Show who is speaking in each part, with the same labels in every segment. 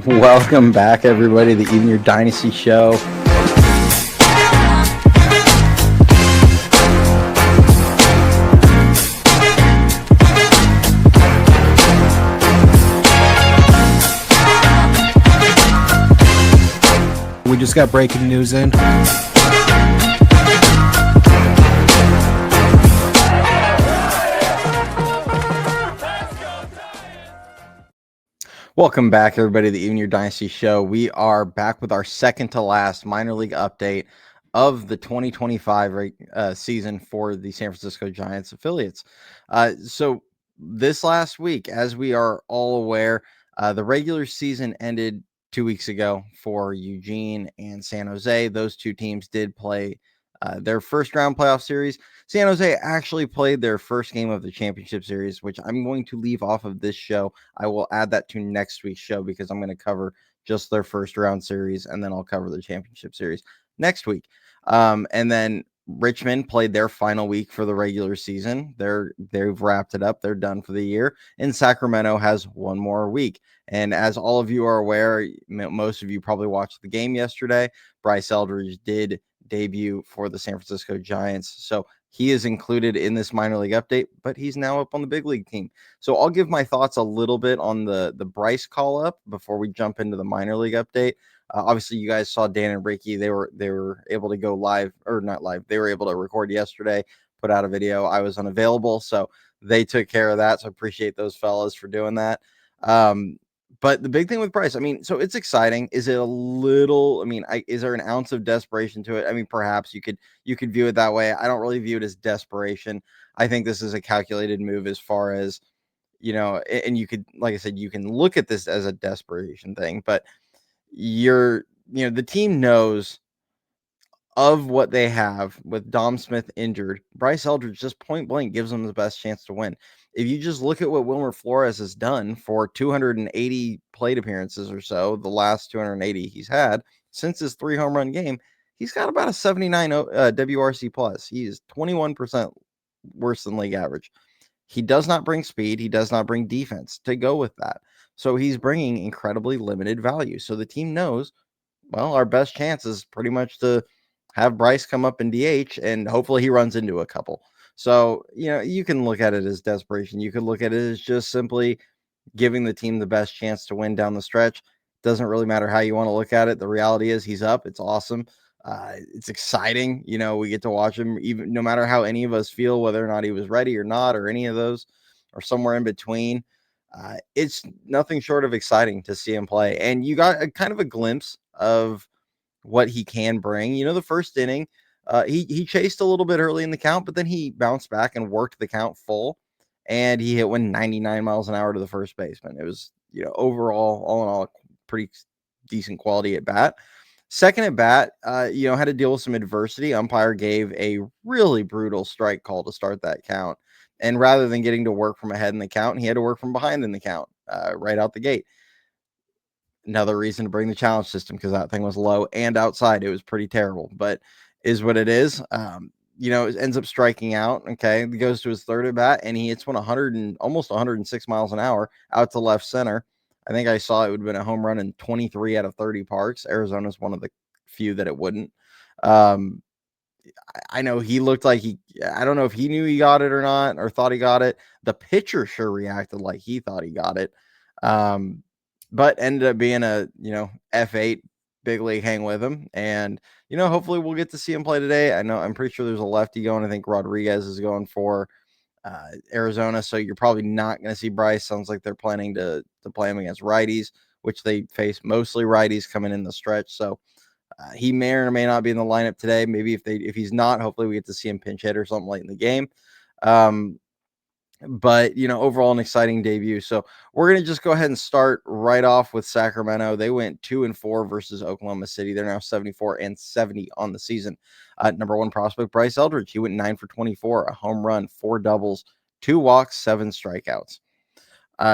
Speaker 1: Welcome back, everybody, to the Even Your Dynasty show.
Speaker 2: We just got breaking news in.
Speaker 1: Welcome back, everybody, to the Even Your Dynasty show. We are back with our second to last minor league update of the 2025 season for the San Francisco Giants affiliates. So this last week, as we are all aware, the regular season ended 2 weeks ago for Eugene and San Jose. Those two teams did play their first round playoff series. San Jose actually played their first game of the championship series, which I'm going to leave off of this show. I will add that to next week's show because I'm going to cover just their first round series, and then I'll cover the championship series next week. And then Richmond played their final week for the regular season. They've wrapped it up. They're done for the year. And Sacramento has one more week. And as all of you are aware, most of you probably watched the game yesterday. Bryce Eldridge did debut for the San Francisco Giants. So he is included in this minor league update, but he's now up on the big league team. So I'll give my thoughts a little bit on the Bryce call up before we jump into the minor league update. Obviously, you guys saw Dan and Ricky. They were able to go live, or not live. They were able to record yesterday, put out a video. I was unavailable, so they took care of that. So I appreciate those fellas for doing that. But the big thing with Bryce, I mean, so it's exciting. Is it a little? I mean, is there an ounce of desperation to it? I mean, perhaps you could view it that way. I don't really view it as desperation. I think this is a calculated move as far as, and you could, like I said, you can look at this as a desperation thing, but the team knows of what they have with Dom Smith injured. Bryce Eldridge just point blank gives them the best chance to win. If you just look at what Wilmer Flores has done for 280 plate appearances or so, the last 280 he's had since his 3 home run game, he's got about a 79 WRC plus. He is 21% worse than league average. He does not bring speed. He does not bring defense to go with that. So he's bringing incredibly limited value. So the team knows, well, our best chance is pretty much to have Bryce come up in DH, and hopefully he runs into a couple. So, you can look at it as desperation. You could look at it as just simply giving the team the best chance to win down the stretch. Doesn't really matter how you want to look at it. The reality is he's up. It's awesome. It's exciting. We get to watch him, even no matter how any of us feel, whether or not he was ready or not, or any of those, or somewhere in between. It's nothing short of exciting to see him play. And you got a kind of a glimpse of what he can bring. The first inning, he chased a little bit early in the count, but then he bounced back and worked the count full, and he hit one 99 miles an hour to the first baseman. It was, overall, all in all, pretty decent quality at bat. Second at bat, had to deal with some adversity. Umpire gave a really brutal strike call to start that count. And rather than getting to work from ahead in the count, he had to work from behind in the count right out the gate. Another reason to bring the challenge system, because that thing was low and outside. It was pretty terrible, but is what it is. It ends up striking out. Okay. He goes to his third at bat and he hits one almost 106 miles an hour out to left center. I think I saw it would have been a home run in 23 out of 30 parks. Arizona's one of the few that it wouldn't. I know he looked like I don't know if he knew he got it or not, or thought he got it. The pitcher sure reacted like he thought he got it. But ended up being a, F8 big league hang with him. And, hopefully we'll get to see him play today. I'm pretty sure there's a lefty going. I think Rodriguez is going for Arizona. So you're probably not going to see Bryce. Sounds like they're planning to play him against righties, which they face mostly righties coming in the stretch. So he may or may not be in the lineup today. Maybe if he's not, hopefully we get to see him pinch hit or something late in the game. But, overall an exciting debut. So we're going to just go ahead and start right off with Sacramento. They went 2-4 versus Oklahoma City. They're now 74-70 on the season. Number 1 prospect, Bryce Eldridge. He went 9 for 24, a home run, 4 doubles, 2 walks, 7 strikeouts.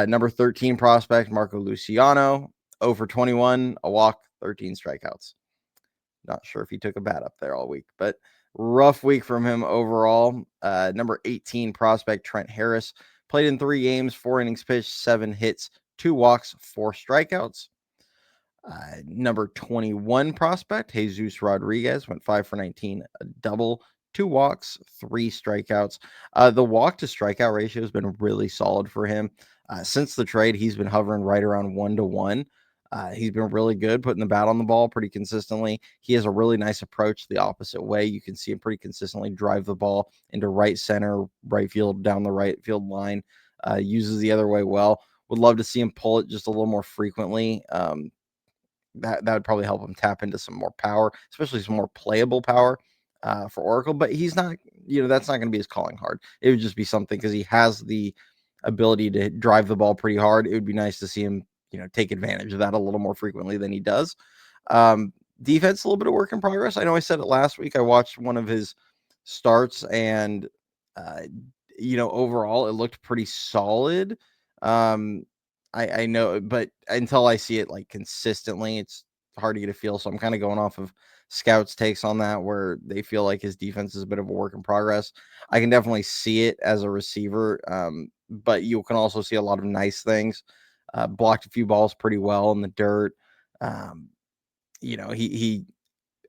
Speaker 1: Number 13 prospect, Marco Luciano, 0 for 21, a walk, 13 strikeouts. Not sure if he took a bat up there all week, but rough week from him overall. Number 18 prospect, Trent Harris, played in 3 games, 4 innings pitched, 7 hits, 2 walks, 4 strikeouts. Number 21 prospect, Jesus Rodriguez, went 5 for 19, a double, 2 walks, 3 strikeouts. The walk to strikeout ratio has been really solid for him. Since the trade, he's been hovering right around 1-1. He's been really good putting the bat on the ball pretty consistently. He has a really nice approach the opposite way. You can see him pretty consistently drive the ball into right center, right field, down the right field line. Uses the other way well. Would love to see him pull it just a little more frequently. That would probably help him tap into some more power, especially some more playable power for Oracle. But he's not, that's not going to be his calling card. It would just be something because he has the ability to drive the ball pretty hard. It would be nice to see him, take advantage of that a little more frequently than he does. Defense, a little bit of work in progress. I know I said it last week. I watched one of his starts and, overall it looked pretty solid. I know, but until I see it like consistently, it's hard to get a feel. So I'm kind of going off of scouts' takes on that, where they feel like his defense is a bit of a work in progress. I can definitely see it as a receiver, but you can also see a lot of nice things. Blocked a few balls pretty well in the dirt. He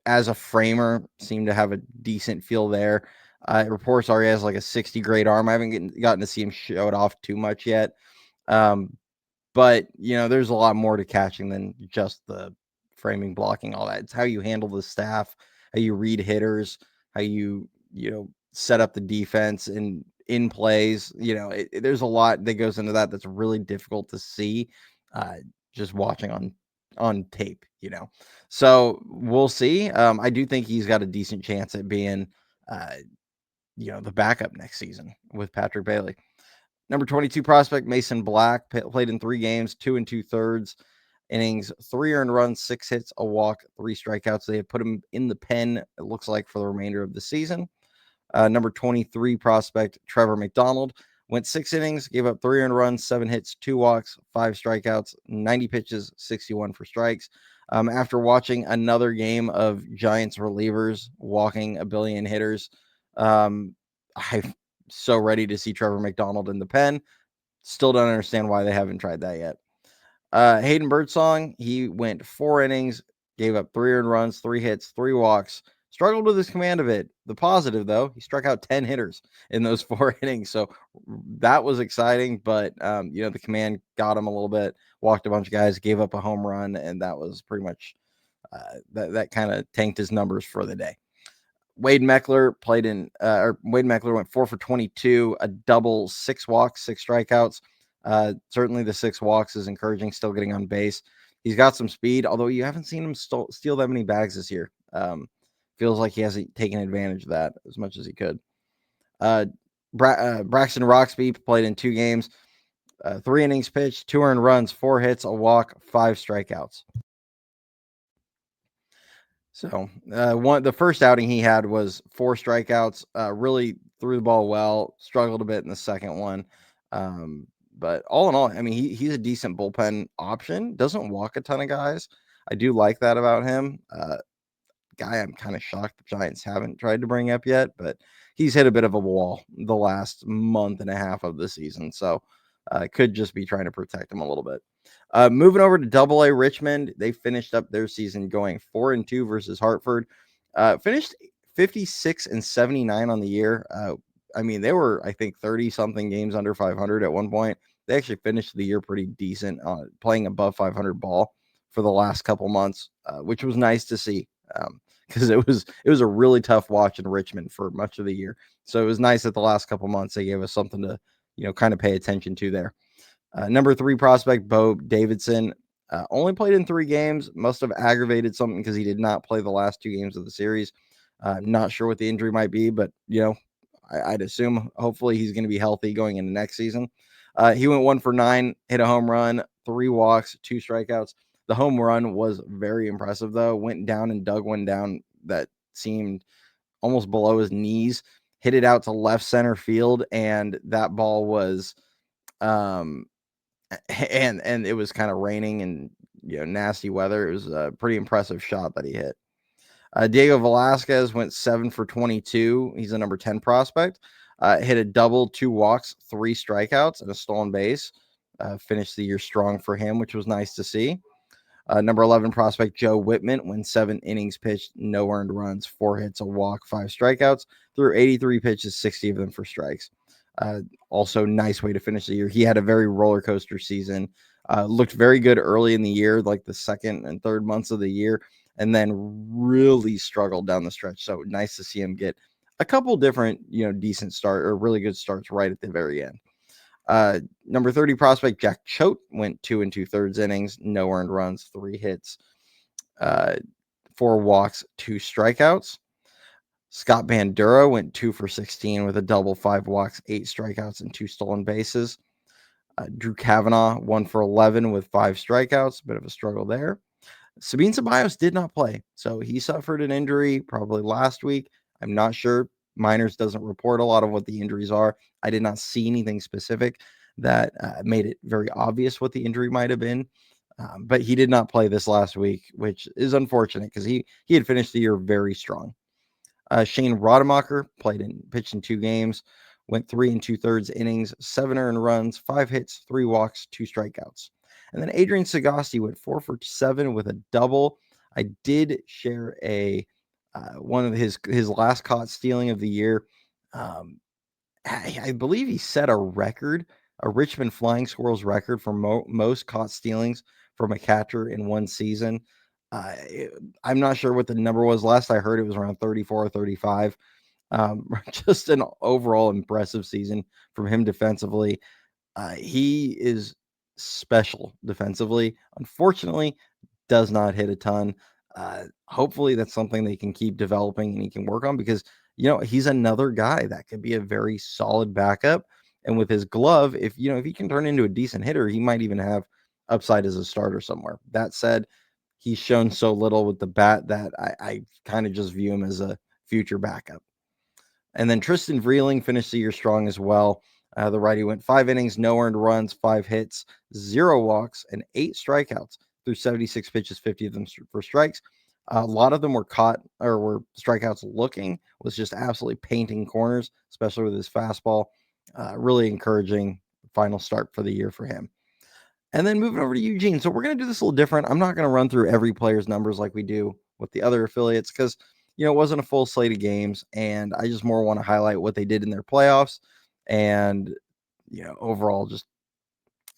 Speaker 1: as a framer seemed to have a decent feel there. Reports already has like a 60 grade arm. I haven't gotten to see him show it off too much yet. But, there's a lot more to catching than just the framing, blocking, all that. It's how you handle the staff, how you read hitters, how you, set up the defense and in plays. There's a lot that goes into that that's really difficult to see just watching on tape, So we'll see. I do think he's got a decent chance at being, the backup next season with Patrick Bailey. Number 22 prospect, Mason Black, played in 3 games, 2 2/3 innings, 3 earned runs, 6 hits, a walk, 3 strikeouts. They have put him in the pen, it looks like, for the remainder of the season. Number 23 prospect, Trevor McDonald, went 6 innings, gave up 3 earned runs, 7 hits, 2 walks, 5 strikeouts, 90 pitches, 61 for strikes. After watching another game of Giants relievers walking a billion hitters, I'm so ready to see Trevor McDonald in the pen. Still don't understand why they haven't tried that yet. Hayden Birdsong, he went 4 innings, gave up 3 earned runs, 3 hits, 3 walks, struggled with his command of it. The positive, though, he struck out 10 hitters in those 4 innings. So that was exciting, but, the command got him a little bit, walked a bunch of guys, gave up a home run, and that was pretty much that kind of tanked his numbers for the day. Wade Meckler Wade Meckler went 4 for 22, a double, 6 walks, 6 strikeouts. Certainly the 6 walks is encouraging, still getting on base. He's got some speed, although you haven't seen him steal that many bags this year. Feels like he hasn't taken advantage of that as much as he could. Braxton Roxby played in 2 games, 3 innings pitched, 2 earned runs, 4 hits, a walk, 5 strikeouts. So the first outing he had was 4 strikeouts. Really threw the ball well. Struggled a bit in the second one, but all in all, I mean, he's a decent bullpen option. Doesn't walk a ton of guys. I do like that about him. Guy, I'm kind of shocked the Giants haven't tried to bring up yet, but he's hit a bit of a wall the last month and a half of the season. So could just be trying to protect him a little bit. Moving over to Double-A Richmond, they finished up their season going 4-2 versus Hartford. Finished 56-79 on the year. I mean, they were, I think, 30-something games under 500 at one point. They actually finished the year pretty decent, playing above 500 ball for the last couple months, which was nice to see because it was a really tough watch in Richmond for much of the year. So it was nice that the last couple months they gave us something to, kind of pay attention to there. Number 3 prospect, Bo Davidson, only played in 3 games. Must have aggravated something because he did not play the last 2 games of the series. Not sure what the injury might be, but, I'd assume hopefully he's going to be healthy going into next season. He went 1 for 9, hit a home run, 3 walks, 2 strikeouts. The home run was very impressive, though. Went down and dug one down that seemed almost below his knees. Hit it out to left center field, and that ball was and it was kind of raining and nasty weather. It was a pretty impressive shot that he hit. Diego Velasquez went 7 for 22. He's a number 10 prospect. Hit a double, 2 walks, 3 strikeouts, and a stolen base. Finished the year strong for him, which was nice to see. Number 11 prospect Joe Whitman went 7 innings pitched, no earned runs, 4 hits, a walk, 5 strikeouts, threw 83 pitches, 60 of them for strikes. Also, nice way to finish the year. He had a very roller coaster season. Looked very good early in the year, like the second and third months of the year, and then really struggled down the stretch. So nice to see him get a couple different, decent start or really good starts right at the very end. Number 30 prospect Jack Choate went 2 2/3 innings, no earned runs, 3 hits, 4 walks, 2 strikeouts. Scott Bandura went 2 for 16 with a double, 5 walks, 8 strikeouts, and 2 stolen bases. Drew Kavanaugh 1 for 11 with 5 strikeouts, a bit of a struggle there. Sabine Ceballos did not play, so he suffered an injury probably last week. I'm not sure. Miners doesn't report a lot of what the injuries are. I did not see anything specific that made it very obvious what the injury might have been. But he did not play this last week, which is unfortunate because he had finished the year very strong. Shane Rodemacher pitched in 2 games, went 3 2/3 innings, 7 earned runs, 5 hits, 3 walks, 2 strikeouts. And then Adrian Sagasti went 4 for 7 with a double. I did share one of his last caught stealing of the year. I believe he set a record, a Richmond Flying Squirrels record for most caught stealings from a catcher in one season. I'm not sure what the number was. Last I heard, it was around 34 or 35. Just an overall impressive season from him defensively. He is special defensively. Unfortunately, does not hit a ton. Hopefully, that's something they can keep developing and he can work on because he's another guy that could be a very solid backup. And with his glove, if he can turn into a decent hitter, he might even have upside as a starter somewhere. That said, he's shown so little with the bat that I kind of just view him as a future backup. And then Tristan Vreeling finished the year strong as well. The righty went 5 innings, no earned runs, 5 hits, 0 walks, and 8 strikeouts through 76 pitches, 50 of them for strikes. A lot of them were caught or were strikeouts looking, was just absolutely painting corners, especially with his fastball. Really encouraging final start for the year for him. And then moving over to Eugene. So we're going to do this a little different. I'm not going to run through every player's numbers like we do with the other affiliates because, it wasn't a full slate of games. And I just more want to highlight what they did in their playoffs and, overall just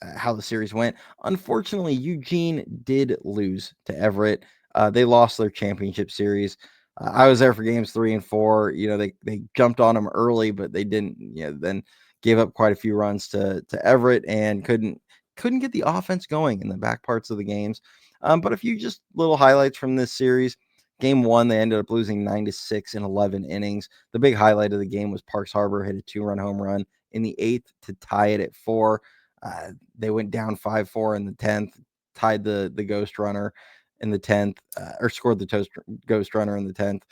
Speaker 1: how the series went. Unfortunately, Eugene did lose to Everett. They lost their championship series. I was there for games 3 and 4. They jumped on them early, but they didn't, then gave up quite a few runs to Everett and couldn't get the offense going in the back parts of the games. But a few just little highlights from this series. Game 1, they ended up losing 9-6 in 11 innings. The big highlight of the game was Parks Harbor hit a 2-run home run in the 8th to tie it at 4. They went down 5-4 in the 10th, tied the ghost runner in the 10th, or scored the ghost runner in the 10th.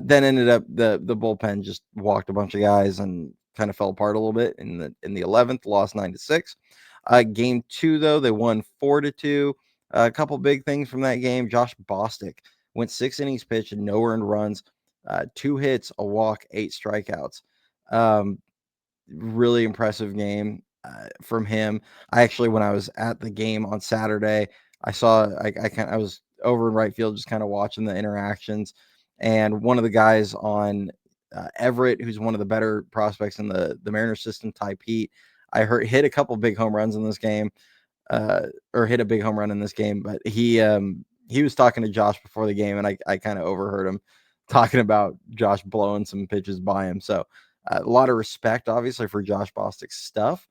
Speaker 1: Then ended up the bullpen just walked a bunch of guys and kind of fell apart a little bit in the 11th, lost 9-6. Game 2, though, they won 4-2. A couple big things from that game. Josh Bostic went 6 innings pitched and no earned runs, 2 hits, a walk, 8 strikeouts. Really impressive game from him. I actually, when I was at the game on Saturday, I saw I was over in right field just kind of watching the interactions, and one of the guys on Everett, who's one of the better prospects in the Mariners system, Ty Pete, I heard hit a couple big home runs in this game, or hit a big home run in this game. But he was talking to Josh before the game, and I kind of overheard him talking about Josh blowing some pitches by him. So a lot of respect, obviously, for Josh Bostic's stuff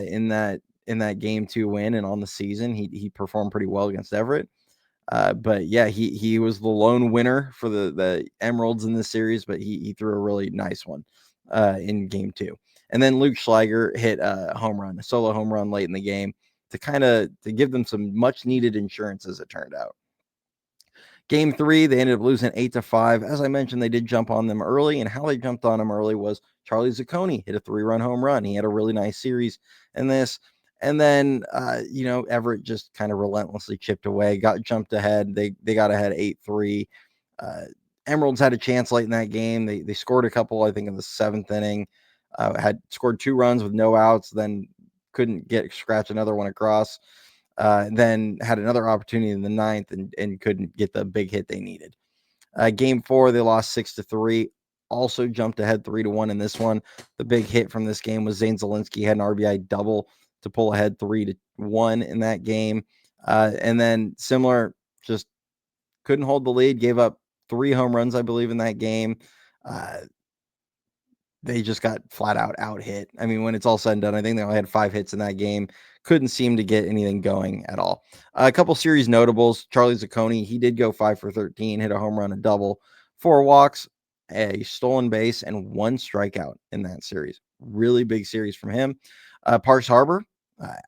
Speaker 1: in that game 2 win and on the season. He performed pretty well against Everett. But yeah, he was the lone winner for the Emeralds in this series, but he threw a really nice one in game 2. And then Luke Schleiger hit a home run, a solo home run late in the game to give them some much needed insurance, as it turned out. Game 3, they ended up losing 8-5. As I mentioned, they did jump on them early, and how they jumped on them early was Charlie Zucconi hit a 3-run home run. He had a really nice series in this. And then, Everett just kind of relentlessly chipped away, got jumped ahead. They got ahead 8-3. Emeralds had a chance late in that game. They scored a couple, I think, in the 7th inning. Had scored 2 runs with no outs, then couldn't scratch another one across. then had another opportunity in the ninth and couldn't get the big hit they needed. Game 4, they lost 6-3. Also jumped ahead 3-1 in this one. The big hit from this game was Zane Zielinski had an RBI double to pull ahead 3-1 in that game. And then similar, just couldn't hold the lead, gave up 3 home runs, I believe, in that game. They just got flat out hit. I mean, when it's all said and done, I think they only had 5 hits in that game. Couldn't seem to get anything going at all. A couple series notables. Charlie Zacconi, he did go 5 for 13, hit a home run, a double, 4 walks, a stolen base, and 1 strikeout in that series. Really big series from him. Parks Harbor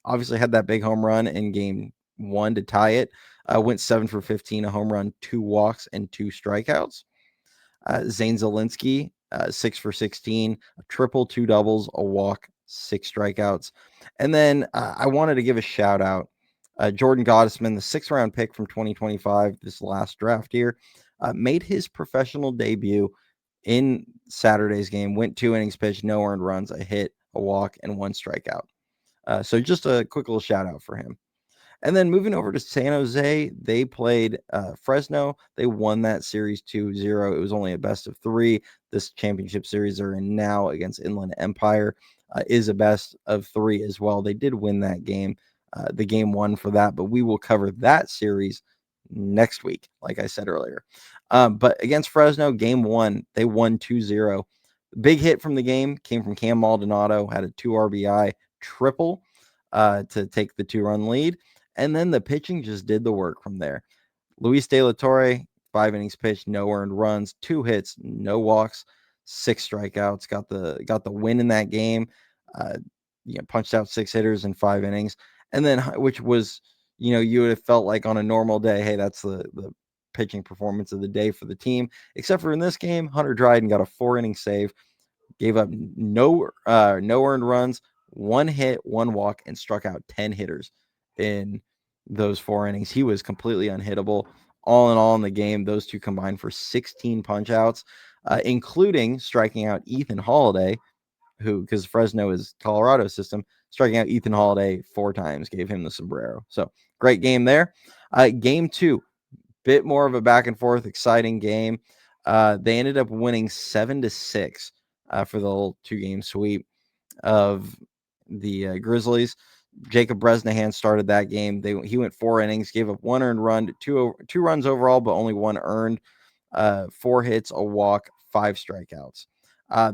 Speaker 1: obviously had that big home run in game 1 to tie it. Went 7 for 15, a home run, 2 walks, and 2 strikeouts. Zane Zielinski, 6 for 16, a triple, 2 doubles, a walk, 6 strikeouts. And then I wanted to give a shout out. Jordan Gottesman, the 6th round pick from 2025, this last draft year, made his professional debut in Saturday's game, went 2 innings pitched, no earned runs, a hit, a walk, and 1 strikeout. So just a quick little shout out for him. And then moving over to San Jose, they played Fresno. They won that series 2-0. It was only a best of 3. This championship series they're in now against Inland Empire is a best of 3 as well. They did win that game, the game 1 for that, but we will cover that series next week, like I said earlier. But against Fresno, game 1, they won 2-0. Big hit from the game came from Cam Maldonado, had a 2 RBI triple to take the 2-run lead. And then the pitching just did the work from there. Luis De La Torre, 5 innings pitched, no earned runs, 2 hits, no walks, 6 strikeouts. Got the win in that game. Punched out 6 hitters in 5 innings, and then which was, you would have felt like on a normal day, hey, that's the pitching performance of the day for the team. Except for in this game, Hunter Dryden got a 4-inning save, gave up no earned runs, 1 hit, 1 walk, and struck out 10 hitters in those 4 innings. He was completely unhittable. All in all in the game, those two combined for 16 punch outs, including striking out Ethan Holiday, who, because Fresno is Colorado system, striking out Ethan Holiday 4 times, gave him the sombrero. So great game there. Game 2, bit more of a back and forth, exciting game. They ended up winning 7-6 for the whole 2-game sweep of the Grizzlies. Jacob Bresnahan started that game. He went 4 innings, gave up 1 earned run, two runs overall, but only 1 earned. 4 hits, a walk, 5 strikeouts.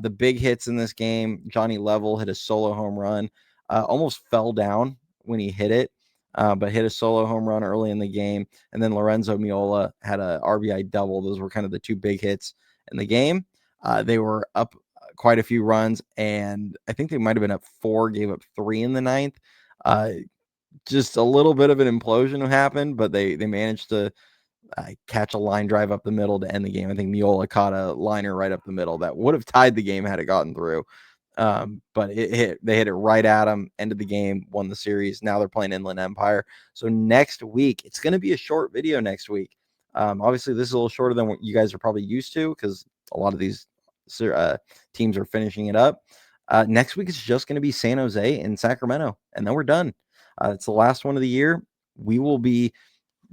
Speaker 1: The big hits in this game, Johnny Level hit a solo home run, almost fell down when he hit it, but hit a solo home run early in the game. And then Lorenzo Miola had a RBI double. Those were kind of the 2 big hits in the game. They were up quite a few runs, and I think they might have been up 4, gave up 3 in the ninth. Just a little bit of an implosion happened, but they managed to catch a line drive up the middle to end the game. I think Miola caught a liner right up the middle that would have tied the game had it gotten through. But they hit it right at them, ended the game, won the series. Now they're playing Inland Empire. So next week, it's going to be a short video next week. Obviously, this is a little shorter than what you guys are probably used to because a lot of these teams are finishing it up. Next week, it's just going to be San Jose and Sacramento, and then we're done. It's the last one of the year. We will be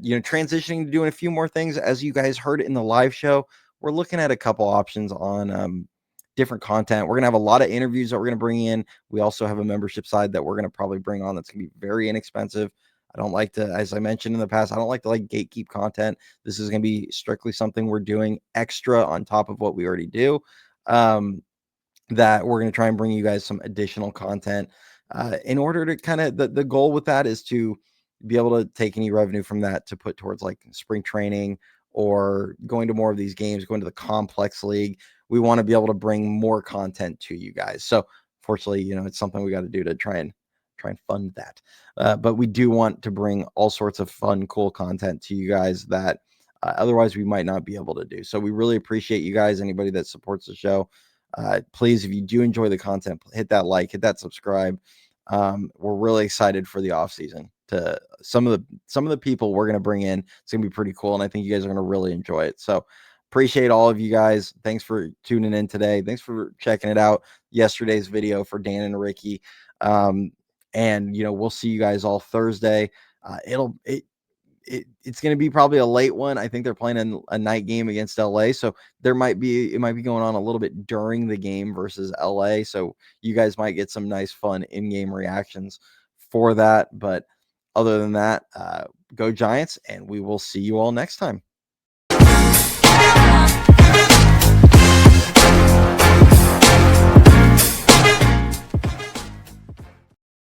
Speaker 1: transitioning to doing a few more things. As you guys heard in the live show, we're looking at a couple options on different content. We're going to have a lot of interviews that we're going to bring in. We also have a membership side that we're going to probably bring on that's going to be very inexpensive. I don't like to, as I mentioned in the past, I don't like to gatekeep content. This is going to be strictly something we're doing extra on top of what we already do. That we're going to try and bring you guys some additional content in order to kind of, the goal with that is to be able to take any revenue from that to put towards like spring training or going to more of these games, going to the complex league. We want to be able to bring more content to you guys. So fortunately, it's something we got to do to try and fund that. But we do want to bring all sorts of fun, cool content to you guys that otherwise we might not be able to do. So we really appreciate you guys, anybody that supports the show. Please, if you do enjoy the content, hit that like, hit that subscribe. We're really excited for the off season. To some of the people we're going to bring in, it's going to be pretty cool, and I think you guys are going to really enjoy it. So appreciate all of you guys. Thanks for tuning in today. Thanks for checking it out. Yesterday's video for Dan and Ricky. And we'll see you guys all Thursday. It's going to be probably a late one. I think they're playing a night game against LA, so it might be going on a little bit during the game versus LA. So you guys might get some nice, fun in-game reactions for that. But other than that, go Giants, and we will see you all next time.